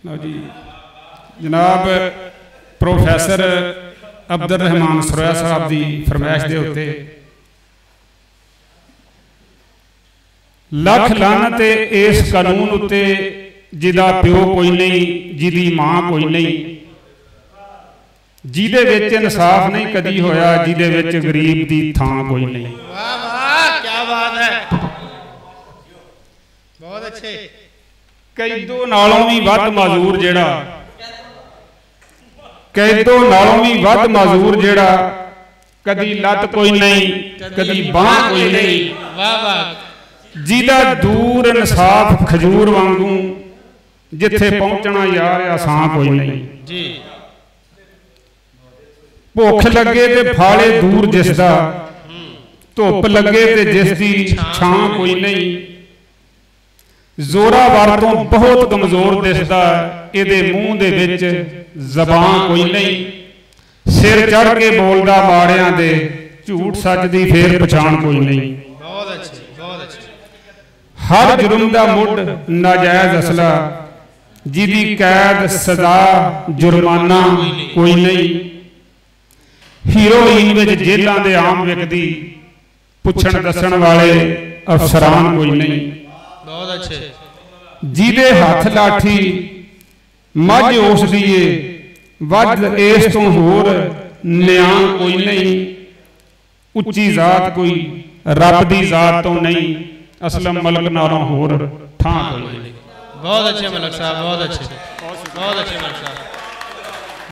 लो जी जनाब प्रोफैसर अब्दुल रहमान सरोया साहब की फरमाइश के उत्ते लख लानत इस कानून उत्ते जिदा प्यो कोई नहीं, जिदी मां कोई नहीं, जिदे विच इंसाफ नहीं कदी होया, जिदे विच गरीब दी थां कोई नहीं। वाह वाह क्या बात है, बहुत अच्छे। कैदों नालों भी वध माजूर जेड़ा, कैदों नालों भी वध माजूर जेड़ा, कदी लत कोई नहीं कदी बांह कोई नहीं। वाह वाह। जिदा दूर इंसाफ खजूर वांगू, जिथे पहुंचना यार आसान कोई नहीं जी। भुख लगे ते फाले दूर जिसदा, धुप लगे ते जिसदी छां कोई नहीं। जोरावर तो बहुत कमजोर दिसदा, इहदे मूंह दे विच ज़बान कोई नहीं। सिर चढ़ के बोलदा माड़ियां दे, झूठ सच दी फेर पछाण कोई नहीं। बहुत अच्छे बहुत अच्छे। हर जुर्म दा मुढ़ नाजायज असला, जिदी कैद सजा जुर्माना कोई नहीं। हीरोइन विच जेलां दे आम विकदी, पुछण दसण वाले अफसरान कोई नहीं। बहुत अच्छे। जिदे हथ लाठी मझ उस दिए, वध इस तो होर न्याण कोई नहीं। उच्ची जात कोई रब दी जात तो नहीं, असलम मलक नालों होर थां कोई नहीं। बहुत अच्छे मलक साहब, बहुत अच्छे बहुत अच्छे मलक साहब।